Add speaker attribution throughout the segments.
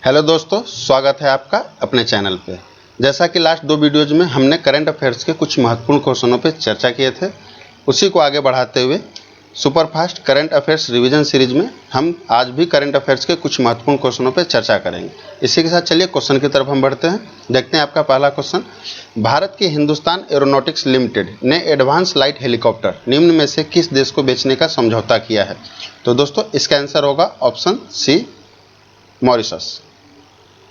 Speaker 1: Hello दोस्तों, स्वागत है आपका अपने चैनल पे। जैसा कि लास्ट दो वीडियोज़ में हमने करंट अफेयर्स के कुछ महत्वपूर्ण क्वेश्चनों पे चर्चा किए थे, उसी को आगे बढ़ाते हुए superfast current affairs revision series में हम आज भी करंट अफेयर्स के कुछ महत्वपूर्ण क्वेश्चनों पे चर्चा करेंगे। इसी के साथ चलिए क्वेश्चन की तरफ हम बढ़ते हैं। देखते हैं आपका पहला क्वेश्चन। भारत की हिंदुस्तान एरोनॉटिक्स लिमिटेड ने एडवांस लाइट हेलीकॉप्टर निम्न में से किस देश को बेचने का समझौता किया है? तो दोस्तों इसका आंसर होगा ऑप्शन सी, मॉरिशस।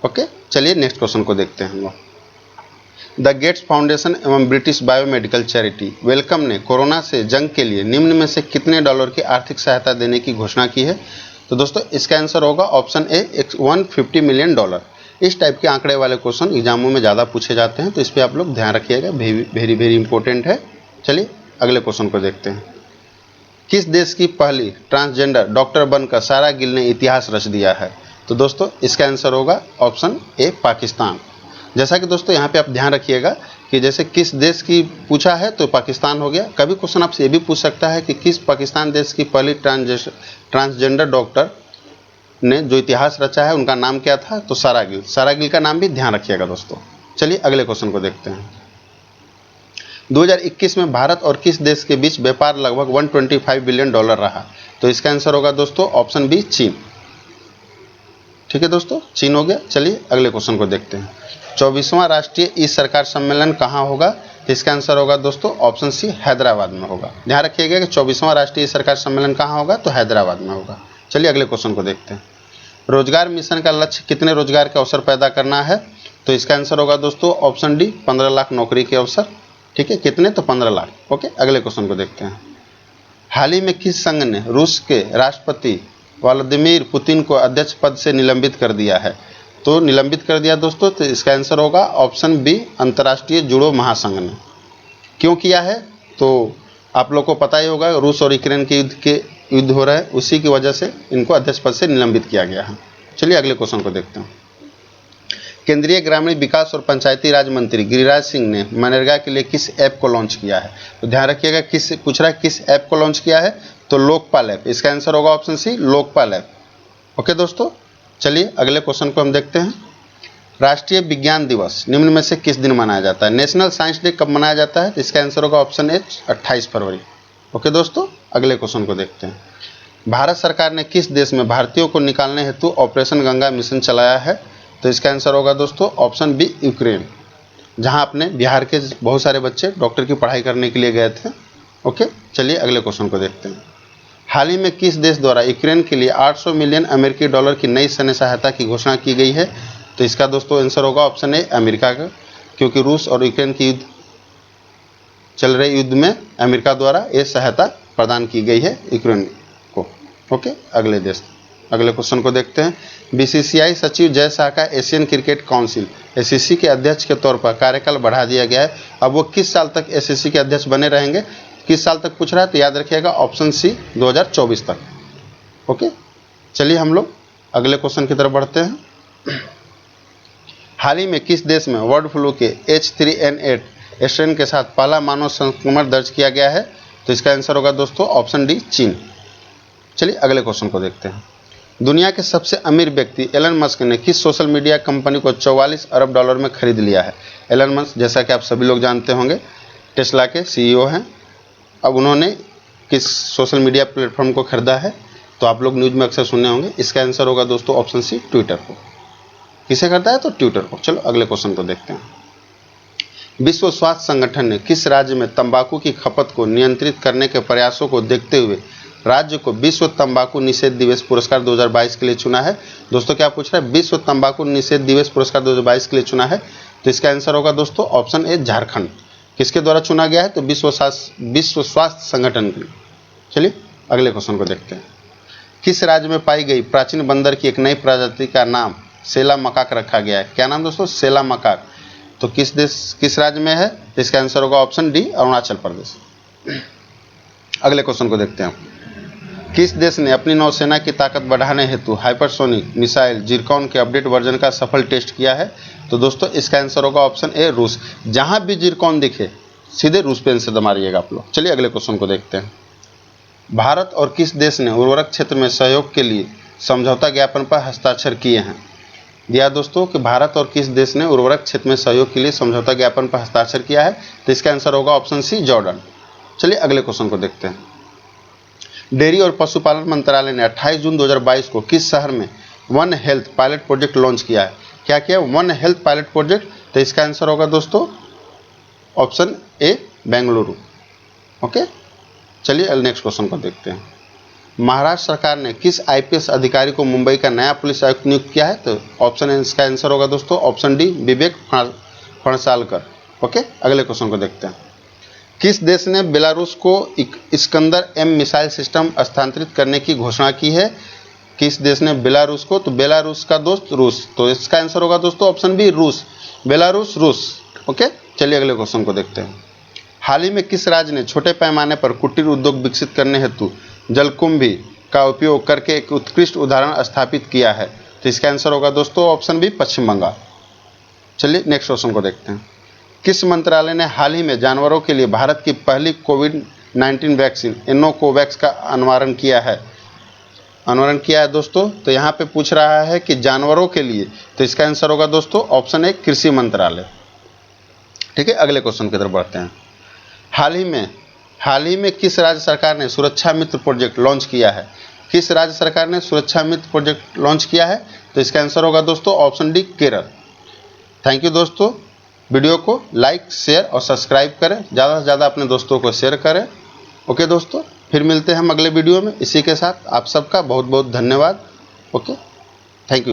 Speaker 1: ओके, चलिए नेक्स्ट क्वेश्चन को देखते हैं हम लोग। द गेट्स फाउंडेशन एवं ब्रिटिश बायोमेडिकल चैरिटी वेलकम ने कोरोना से जंग के लिए निम्न में से कितने डॉलर की आर्थिक सहायता देने की घोषणा की है? तो दोस्तों इसका आंसर होगा ऑप्शन ए, 150 मिलियन डॉलर। इस टाइप के आंकड़े वाले क्वेश्चन एग्जामों में ज़्यादा पूछे जाते हैं, तो इस पर आप लोग ध्यान रखिएगा, वेरी वेरी इंपॉर्टेंट है। चलिए अगले क्वेश्चन को देखते हैं। किस देश की पहली ट्रांसजेंडर डॉक्टर बनकर सारा गिल ने इतिहास रच दिया है? तो दोस्तों इसका आंसर होगा ऑप्शन ए, पाकिस्तान। जैसा कि दोस्तों यहाँ पे आप ध्यान रखिएगा कि जैसे किस देश की पूछा है तो पाकिस्तान हो गया। कभी क्वेश्चन आपसे ये भी पूछ सकता है कि किस पाकिस्तान देश की पहली ट्रांसजेंडर डॉक्टर ने जो इतिहास रचा है उनका नाम क्या था? तो सारा गिल। सारा गिल का नाम भी ध्यान रखिएगा दोस्तों। चलिए अगले क्वेश्चन को देखते हैं। 2021 में भारत और किस देश के बीच व्यापार लगभग 125 बिलियन डॉलर रहा? तो इसका आंसर होगा दोस्तों ऑप्शन बी, चीन। ठीक है दोस्तों, चीन हो गया। चलिए अगले क्वेश्चन को देखते हैं। 24वां राष्ट्रीय ई सरकार सम्मेलन कहाँ होगा? तो इसका आंसर होगा दोस्तों ऑप्शन सी, हैदराबाद में होगा। ध्यान रखिएगा कि 24वां राष्ट्रीय ई सरकार सम्मेलन कहाँ होगा? तो हैदराबाद में होगा। चलिए अगले क्वेश्चन को देखते हैं। रोजगार मिशन का लक्ष्य कितने रोजगार के अवसर पैदा करना है? तो इसका आंसर होगा दोस्तों ऑप्शन डी, 15 लाख नौकरी के अवसर। ठीक है, कितने? तो 15 लाख। ओके, अगले क्वेश्चन को देखते हैं। हाल ही में किस संघ ने रूस के राष्ट्रपति व्लादिमीर पुतिन को अध्यक्ष पद से निलंबित कर दिया है? तो निलंबित कर दिया दोस्तों, तो इसका आंसर होगा ऑप्शन बी, अंतर्राष्ट्रीय जूडो महासंघ ने। क्यों किया है? तो आप लोग को पता ही होगा, रूस और यूक्रेन के युद्ध हो रहा है, उसी की वजह से इनको अध्यक्ष पद से निलंबित किया गया है। चलिए अगले क्वेश्चन को देखते हैं। केंद्रीय ग्रामीण विकास और पंचायती राज मंत्री गिरिराज सिंह ने मनरेगा के लिए किस ऐप को लॉन्च किया है? तो ध्यान रखिएगा, किस पूछ रहा है, किस ऐप को लॉन्च किया है? तो लोकपाल ऐप। इसका आंसर होगा option C, Lokpal app. Okay दोस्तों, चलिए अगले क्वेश्चन को हम देखते हैं। राष्ट्रीय विज्ञान दिवस निम्न में से किस दिन मनाया जाता है? नेशनल साइंस डे कब मनाया जाता है? तो इसका आंसर होगा ऑप्शन ए, 28 फरवरी। ओके दोस्तों, अगले क्वेश्चन को देखते हैं। भारत सरकार ने किस देश में भारतीयों को निकालने हेतु ऑपरेशन गंगा मिशन चलाया है? तो इसका आंसर होगा दोस्तों ऑप्शन बी, यूक्रेन, जहां अपने बिहार के बहुत सारे बच्चे डॉक्टर की पढ़ाई करने के लिए गए थे। ओके, चलिए अगले क्वेश्चन को देखते हैं। हाल ही में किस देश द्वारा यूक्रेन के लिए 800 मिलियन अमेरिकी डॉलर की नई सैन्य सहायता की घोषणा की गई है? तो इसका दोस्तों आंसर होगा ऑप्शन ए, अमेरिका का, क्योंकि रूस और यूक्रेन की चल रहे युद्ध में अमेरिका द्वारा ये सहायता प्रदान की गई है यूक्रेन को। ओके, अगले क्वेश्चन को देखते हैं। बीसीसीआई सचिव जय शाह का एशियन क्रिकेट काउंसिल एसीसी के अध्यक्ष के तौर पर कार्यकाल बढ़ा दिया गया है। अब वो किस साल तक एसीसी के अध्यक्ष बने रहेंगे? किस साल तक पूछ रहा है? तो याद रखिएगा ऑप्शन सी, 2024 तक। ओके, चलिए हम लोग अगले क्वेश्चन की तरफ बढ़ते हैं। हाल ही में किस देश में बर्ड फ्लू के H3N8 स्ट्रेन के साथ पहला मानव संक्रमण दर्ज किया गया है? तो इसका आंसर होगा दोस्तों ऑप्शन डी, चीन। चलिए अगले क्वेश्चन को देखते हैं। दुनिया के सबसे अमीर व्यक्ति एलन मस्क ने किस सोशल मीडिया कंपनी को 44 अरब डॉलर में खरीद लिया है? एलन मस्क, जैसा कि आप सभी लोग जानते होंगे, टेस्ला के सीईओ हैं। अब उन्होंने किस सोशल मीडिया प्लेटफॉर्म को खरीदा है? तो आप लोग न्यूज़ में अक्सर सुने होंगे। इसका आंसर होगा दोस्तों ऑप्शन सी, ट्विटर को। किसे खरीदा है? तो ट्विटर को। चलो अगले क्वेश्चन को देखते हैं। विश्व स्वास्थ्य संगठन ने किस राज्य में तंबाकू की खपत को नियंत्रित करने के प्रयासों को देखते हुए राज्य को विश्व तंबाकू निषेध दिवस पुरस्कार 2022 के लिए चुना है? दोस्तों क्या पूछ रहा है? विश्व तंबाकू निषेध दिवस पुरस्कार 2022 के लिए चुना है। तो इसका आंसर होगा दोस्तों ऑप्शन ए, झारखंड। किसके द्वारा चुना गया है? तो विश्व स्वास्थ्य संगठन के लिए। चलिए अगले क्वेश्चन को देखते हैं। किस राज्य में पाई गई प्राचीन बंदर की एक नई प्रजाति का नाम सेला मकाक रखा गया है? क्या नाम दोस्तों? सेला मकाक। तो किस राज्य में है? इसका आंसर होगा ऑप्शन डी, अरुणाचल प्रदेश। अगले क्वेश्चन को देखते हैं। किस देश ने अपनी नौसेना की ताकत बढ़ाने हेतु हाइपरसोनिक मिसाइल जिरकॉन के अपडेट वर्जन का सफल टेस्ट किया है? तो दोस्तों इसका आंसर होगा ऑप्शन ए, रूस। जहां भी जिरकॉन दिखे सीधे रूस पे आंसर मारिएगा आप लोग। चलिए अगले क्वेश्चन को देखते हैं। भारत और किस देश ने उर्वरक क्षेत्र में सहयोग के लिए समझौता ज्ञापन पर हस्ताक्षर किए हैं? दिया दोस्तों कि भारत और किस देश ने उर्वरक क्षेत्र में सहयोग के लिए समझौता ज्ञापन पर हस्ताक्षर किया है, तो इसका आंसर होगा ऑप्शन सी जॉर्डन। चलिए अगले क्वेश्चन को देखते हैं। डेयरी और पशुपालन मंत्रालय ने 28 जून 2022 को किस शहर में one health pilot project launch किया है? क्या किया? One health pilot project. तो इसका आंसर होगा दोस्तों ऑप्शन ए बेंगलुरु। ओके, चलिए नेक्स्ट क्वेश्चन को देखते हैं। महाराष्ट्र सरकार ने किस आईपीएस अधिकारी को मुंबई का नया पुलिस आयुक्त नियुक्त किया है? तो ऑप्शन इसका आंसर होगा दोस्तों ऑप्शन डी विवेक फणसालकर। ओके, अगले क्वेश्चन को देखते हैं। किस देश ने बेलारूस को इस्कंदर एम मिसाइल सिस्टम हस्तांतरित करने की घोषणा की है? किस देश ने बेलारूस को? तो बेलारूस का दोस्त रूस। तो इसका आंसर होगा दोस्तों ऑप्शन बी रूस। बेलारूस रूस। ओके, चलिए अगले क्वेश्चन को देखते हैं। हाल ही में किस राज्य ने छोटे पैमाने पर कुटीर उद्योग विकसित करने हेतु जलकुंभी का उपयोग करके एक उत्कृष्ट उदाहरण स्थापित किया है? तो इसका आंसर होगा दोस्तों ऑप्शन बी पश्चिम बंगाल। चलिए नेक्स्ट क्वेश्चन को देखते हैं। किस मंत्रालय ने हाल ही में जानवरों के लिए भारत की पहली कोविड-19 वैक्सीन इनोकोवैक्स का अनावरण किया है? दोस्तों, तो यहाँ पे पूछ रहा है कि जानवरों के लिए, तो इसका आंसर होगा दोस्तों ऑप्शन ए कृषि मंत्रालय। ठीक है, अगले क्वेश्चन की तरफ बढ़ते हैं। हाल ही में किस राज्य सरकार ने सुरक्षा मित्र प्रोजेक्ट लॉन्च किया है? किस राज्य सरकार ने सुरक्षा मित्र प्रोजेक्ट लॉन्च किया है? तो इसका आंसर होगा दोस्तों option D Kerala. Thank you दोस्तों। वीडियो को लाइक, शेयर और सब्सक्राइब करें, ज़्यादा से ज़्यादा अपने दोस्तों को शेयर करें। ओके दोस्तों, फिर मिलते हैं हम अगले वीडियो में। इसी के साथ आप सबका बहुत बहुत धन्यवाद। Okay, thank you.